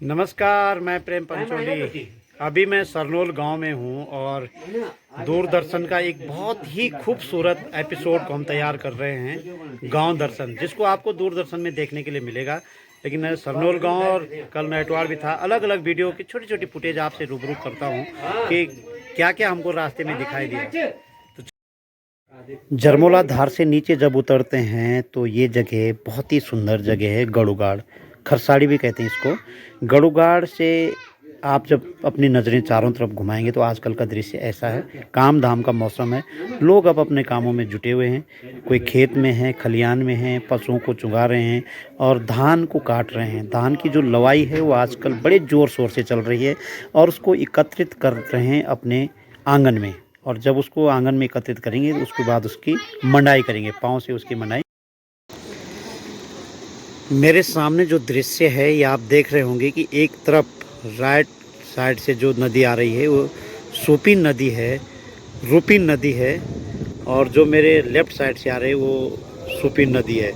नमस्कार, मैं प्रेम पंचोली। अभी मैं सरनोल गांव में हूं और दूरदर्शन का एक बहुत ही खूबसूरत एपिसोड को हम तैयार कर रहे हैं, गांव दर्शन, जिसको आपको दूरदर्शन में देखने के लिए मिलेगा। लेकिन सरनोल गांव और कल नैटवाड़ भी था। अलग अलग वीडियो की छोटी छोटी फुटेज आपसे रूबरू करता हूं कि क्या क्या हमको रास्ते में दिखाई दिया। जरमोला धार से नीचे जब उतरते हैं तो ये जगह बहुत ही सुंदर जगह है। गड़ुगाड़, खरसाड़ी भी कहते हैं इसको। गड़ुगाड़ से आप जब अपनी नज़रें चारों तरफ घुमाएंगे तो आजकल का दृश्य ऐसा है। काम धाम का मौसम है, लोग अब अपने कामों में जुटे हुए हैं। कोई खेत में है, खलियान में है, पशुओं को चुगा रहे हैं और धान को काट रहे हैं। धान की जो लवाई है वो आजकल बड़े ज़ोर शोर से चल रही है और उसको एकत्रित कर रहे हैं अपने आंगन में। और जब उसको आंगन में एकत्रित करेंगे तो उसके बाद उसकी मंडाई करेंगे, पाँव से उसकी मंडाई। मेरे सामने जो दृश्य है ये आप देख रहे होंगे कि एक तरफ राइट साइड से जो नदी आ रही है वो सुपिन नदी है, रूपिन नदी है, और जो मेरे लेफ़्ट साइड से आ रही है वो सुपिन नदी है।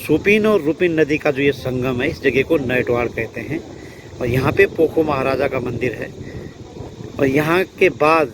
सुपिन और रूपिन नदी का जो ये संगम है, इस जगह को नैटवाड़ कहते हैं। और यहाँ पे पोखो महाराजा का मंदिर है। और यहाँ के बाद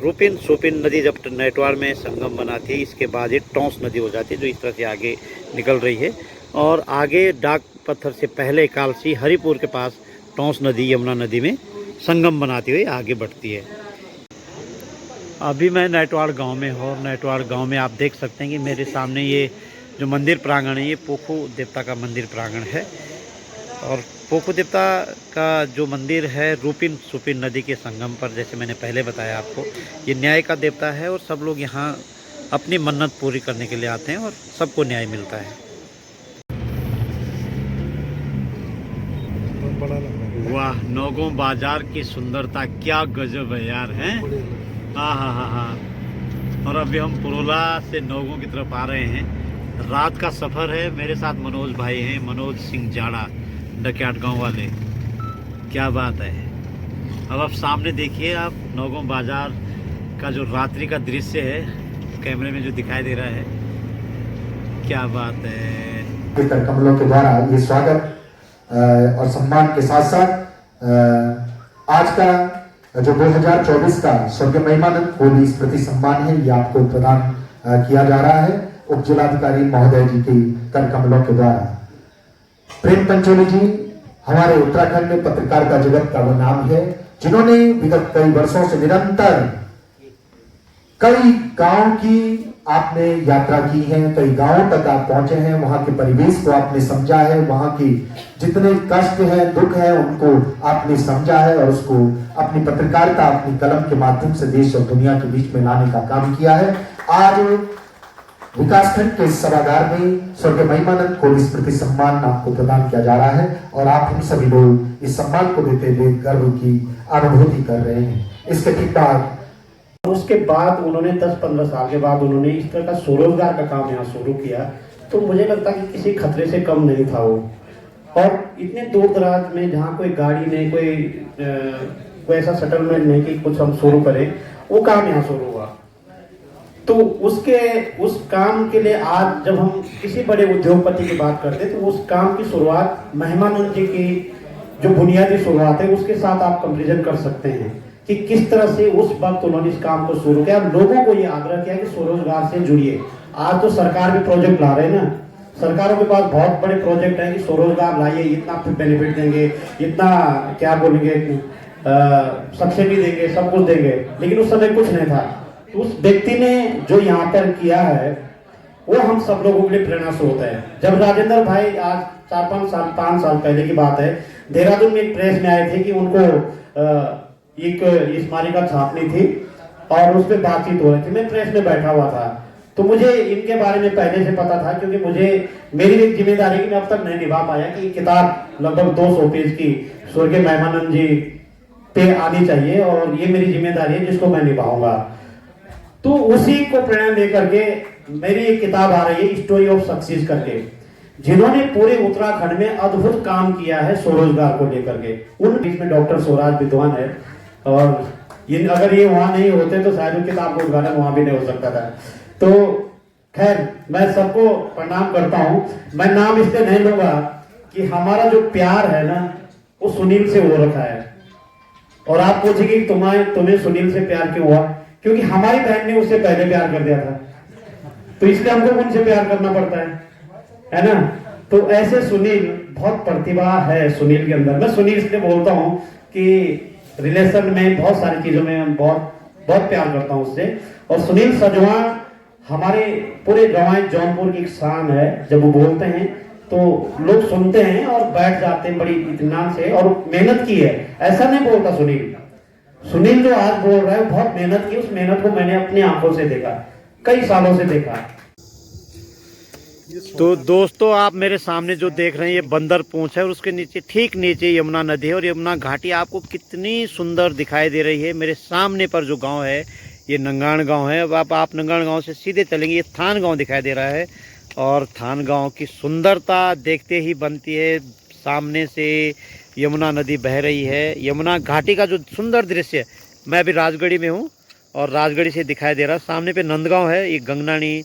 रूपिन सुपिन नदी जब नैटवाड़ में संगम बनाती है, इसके बाद ये टोंस नदी हो जाती है, जो इस तरह से आगे निकल रही है। और आगे डाक पत्थर से पहले कालसी हरिपुर के पास टोंस नदी यमुना नदी में संगम बनाती हुई आगे बढ़ती है। अभी मैं नैटवाड़ गांव में हूँ और नैटवाड़ गांव में आप देख सकते हैं कि मेरे सामने ये जो मंदिर प्रांगण है, ये पोखो देवता का मंदिर प्रांगण है। और पोखो देवता का जो मंदिर है रूपिन सुपिन नदी के संगम पर, जैसे मैंने पहले बताया आपको, ये न्याय का देवता है और सब लोग यहाँ अपनी मन्नत पूरी करने के लिए आते हैं और सबको न्याय मिलता है। वाह, नौगों बाजार की सुंदरता क्या गजब है यार, हैं? हाँ हाँ हाँ हाँ। और अभी हम पुरोला से नौगों की तरफ आ रहे हैं। रात का सफ़र है। मेरे साथ मनोज भाई हैं, मनोज सिंह जाड़ा, डकियाट गांव वाले। क्या बात है। अब आप सामने देखिए, आप नौगों बाजार का जो रात्रि का दृश्य है कैमरे में जो दिखाई दे रहा है, क्या बात है। कमलों के द्वारा ये स्वागत और सम्मान के साथ साथ आज का जो 2024 का स्वर्गीय महिमानंद कोहली स्मृति सम्मान है, ये आपको प्रदान किया जा रहा है उप जिलाधिकारी महोदय जी के कर कमलों के द्वारा। प्रेम पंचोली जी हमारे उत्तराखंड में पत्रकारिता जगत का वो नाम है, जिन्होंने विगत कई वर्षों से निरंतर कई गांव की आपने यात्रा की है, कई गांवों तक आप पहुंचे हैं, वहां के परिवेश को आपने समझा है, वहां की जितने कष्ट हैं, दुख है, उनको आपने समझा है और उसको अपनी पत्रकारिता, अपनी कलम के माध्यम से देश और दुनिया के बीच में लाने का काम किया है। आज विकासखंड के इस सभागार में स्वर्गीय महिमानंद कोहली स्मृति सम्मान आपको प्रदान किया जा रहा है और आप हम सभी लोग इस सम्मान को देते हुए गर्व की अनुभूति कर रहे हैं। इसके ठीक बाद उसके बाद उन्होंने 10-15 साल के बाद उन्होंने इस तरह का स्वरोजगार का काम यहाँ शुरू किया। तो मुझे लगता कि किसी खतरे से कम नहीं था वो। और इतने दूर दराज में जहाँ कोई गाड़ी नहीं, कोई ऐसा सेटलमेंट नहीं कि कुछ हम शुरू करें, वो काम यहाँ शुरू हुआ। तो उस काम के लिए आज जब हम किसी बड़े उद्योगपति की बात करते हैं तो उस काम की शुरुआत महिमानंद जी की जो बुनियादी शुरुआत है उसके साथ आप कंपेरिजन कर सकते हैं कि किस तरह से उस वक्त उन्होंने इस काम को शुरू किया। लोगों को ये आग्रह किया कि स्वरोजगार से जुड़िए। आज तो सरकार भी प्रोजेक्ट ला रहे हैं ना, सरकारों के पास बहुत बड़े प्रोजेक्ट हैं कि स्वरोजगार लाइए, इतना बेनिफिट देंगे, इतना क्या बोलेंगे, सब्सिडी देंगे, सब कुछ देंगे। लेकिन उस समय कुछ नहीं था। तो उस व्यक्ति ने जो यहाँ पर किया है वो हम सब लोगों के लिए प्रेरणा स्रोत है। जब राजेंद्र भाई आज 5 साल पहले की बात है, देहरादून में एक प्रेस में आए थे कि उनको एक स्मारिका छापनी थी और उस पर बातचीत हो रही थी। मैं प्रेस में बैठा हुआ था, तो मुझे इनके बारे में पहले से पता था, क्योंकि मेरी एक जिम्मेदारी कि मैं अब तक नहीं निभा पाया कि किताब लगभग 200 पेज की स्वर्गीय महिमानंद जी पे आनी चाहिए और ये मेरी जिम्मेदारी है जिसको मैं निभाऊंगा। तो उसी को प्रेरणा लेकर के मेरी एक किताब आ रही है, स्टोरी ऑफ सक्सेस करके, जिन्होंने पूरे उत्तराखंड में अद्भुत काम किया है स्वरोजगार को लेकर के। उन बीच में डॉक्टर स्वराज विद्वान है और अगर ये वहां नहीं होते तो शायद किताब का उद्घाटन वहां भी नहीं हो सकता था। तो खैर, मैं सबको प्रणाम करता हूं। मैं नाम इसलिए नहीं लूंगा कि हमारा जो प्यार है ना, वो सुनील से हो रखा है। और आप पूछेंगे कि तुम्हें सुनील से प्यार क्यों हुआ? क्योंकि हमारी बहन ने उससे पहले प्यार कर दिया था, तो इसलिए हमको उनसे प्यार करना पड़ता है ना। तो ऐसे सुनील, बहुत प्रतिभा है सुनील के अंदर। मैं सुनील इसलिए बोलता हूँ कि रिलेशन में बहुत सारी चीजों में बहुत बहुत प्यार करता हूँ उससे। और सुनील सजवान हमारे पूरे गंवाई जौनपुर की एक शान है। जब वो बोलते हैं तो लोग सुनते हैं और बैठ जाते हैं बड़ी इत्मीनान से। और मेहनत की है, ऐसा नहीं बोलता सुनील। सुनील जो आज बोल रहा है बहुत मेहनत की, उस मेहनत को मैंने अपनी आंखों से देखा, कई सालों से देखा। तो दोस्तों, आप मेरे सामने जो देख रहे हैं ये बंदर पूंछ है और उसके नीचे, ठीक नीचे यमुना नदी है। और यमुना घाटी आपको कितनी सुंदर दिखाई दे रही है। मेरे सामने पर जो गांव है ये नंगाण गांव है। अब आप नंगाण गांव से सीधे चलेंगे, ये थान गांव दिखाई दे रहा है। और थान गांव की सुंदरता देखते ही बनती है। सामने से यमुना नदी बह रही है। यमुना घाटी का जो सुंदर दृश्य है, मैं अभी राजगढ़ी में हूँ और राजगढ़ी से दिखाई दे रहा। सामने पे नंदगांव है, ये गंगनानी।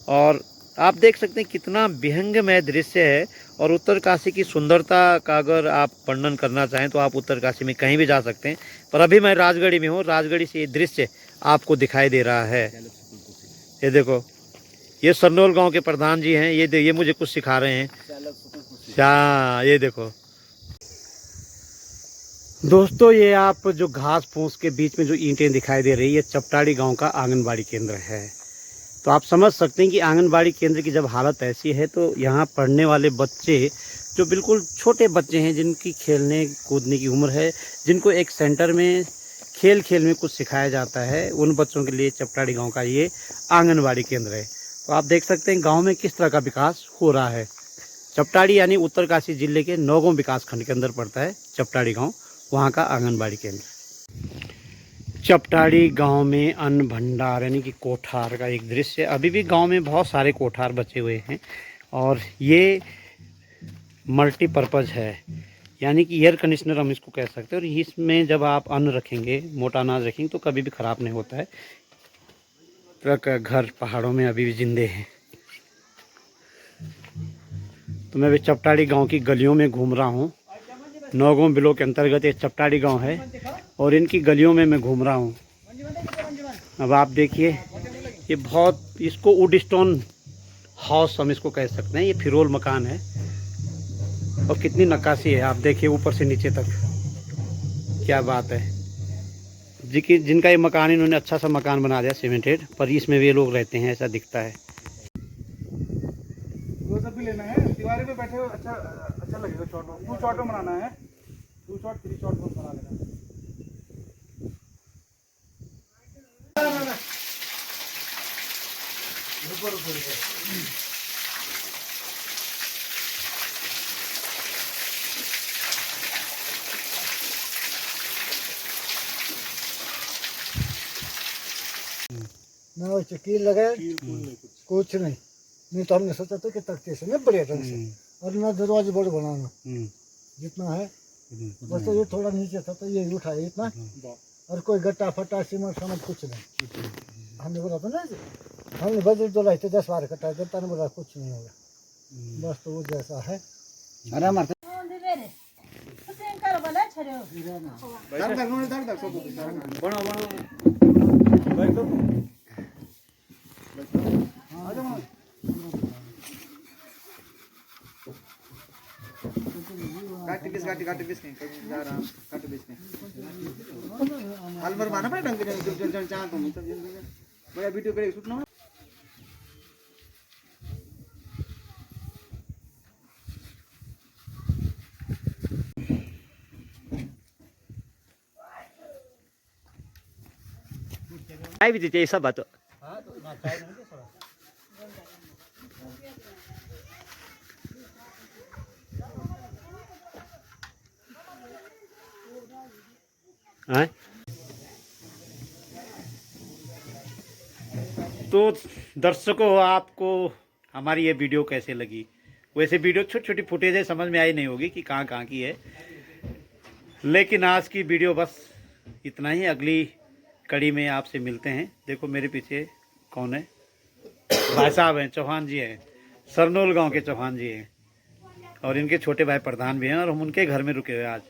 और आप देख सकते हैं कितना विहंगमय दृश्य है। और उत्तरकाशी की सुंदरता का अगर आप वर्णन करना चाहें तो आप उत्तरकाशी में कहीं भी जा सकते हैं। पर अभी मैं राजगढ़ी में हूँ, राजगढ़ी से ये दृश्य आपको दिखाई दे रहा है। ये देखो, ये सरनोल गांव के प्रधान जी हैं। ये मुझे कुछ सिखा रहे हैं। हाँ, ये देखो दोस्तों, ये आप जो घास फूस के बीच में जो ईंटें दिखाई दे रही है, ये चपटाड़ी गांव का आंगनबाड़ी केंद्र है। तो आप समझ सकते हैं कि आंगनबाड़ी केंद्र की जब हालत ऐसी है तो यहाँ पढ़ने वाले बच्चे जो बिल्कुल छोटे बच्चे हैं, जिनकी खेलने कूदने की उम्र है, जिनको एक सेंटर में खेल खेल में कुछ सिखाया जाता है, उन बच्चों के लिए चपटाड़ी गांव का ये आंगनबाड़ी केंद्र है। तो आप देख सकते हैं गांव में किस तरह का विकास हो रहा है। चपटाड़ी यानी उत्तरकाशी जिले के नौगांव विकास खंड के अंदर पड़ता है चपटाड़ी गाँव, वहाँ का आंगनबाड़ी केंद्र। चपटाड़ी गांव में अन्न भंडार यानी कि कोठार का एक दृश्य। अभी भी गांव में बहुत सारे कोठार बचे हुए हैं और ये मल्टीपर्पज़ है, यानी कि एयर कंडीशनर हम इसको कह सकते हैं। और इसमें जब आप अन्न रखेंगे, मोटा अनाज रखेंगे, तो कभी भी ख़राब नहीं होता है। ट्रक घर पहाड़ों में अभी भी जिंदे हैं। तो मैं भी चपटाड़ी गांव की गलियों में घूम रहा हूँ। नौगांव ब्लॉक के अंतर्गत एक चपटाड़ी गांव है और इनकी गलियों में मैं घूम रहा हूँ। अब आप देखिए, ये बहुत, इसको वुड स्टोन हाउस हम इसको कह सकते हैं। ये फिरोल मकान है और कितनी नक्काशी है, आप देखिए ऊपर से नीचे तक, क्या बात है। जिनका ये मकान, इन्होंने अच्छा सा मकान बना दिया सीमेंटेड, पर इसमें वे लोग रहते हैं, ऐसा दिखता है। वो सब भी लेना है, दीवारी पे बैठे हो अच्छा अच्छा लगेगा। शॉट 2 शॉट में बनाना है, 2 शॉट 3 शॉट में बना लेना। ना वो कील लगाए, कुछ नहीं तो हमने सोचा था कि तख्ते से नहीं बढ़िया ढंग से, और ना दरवाजे बड़े बनाना जितना है, बस तो ये थोड़ा नीचे था तो ये उठा इतना, और कोई गट्टा फट्टा सीमेंट समझ कुछ नहीं। हमने बोला था ना, हमने बजट तो लाई थे 10-12 कट्टा, गट्टा ने बोला कुछ नहीं होगा, बस तो वो जैसा है। काटी पीस अलमर माना पड़ा ढंग से चाह तुम तो बड़ा वीडियो करे शूट ना। आई भी देते सब बात। तो दर्शकों, आपको हमारी ये वीडियो कैसे लगी? वैसे वीडियो छोटी छोटी फुटेज है, समझ में आई नहीं होगी कि कहाँ कहाँ की है, लेकिन आज की वीडियो बस इतना ही। अगली कड़ी में आपसे मिलते हैं। देखो मेरे पीछे कौन है, भाई साहब हैं, चौहान जी हैं, सरनोल गांव के चौहान जी हैं, और इनके छोटे भाई प्रधान भी हैं, और हम उनके घर में रुके हुए आज।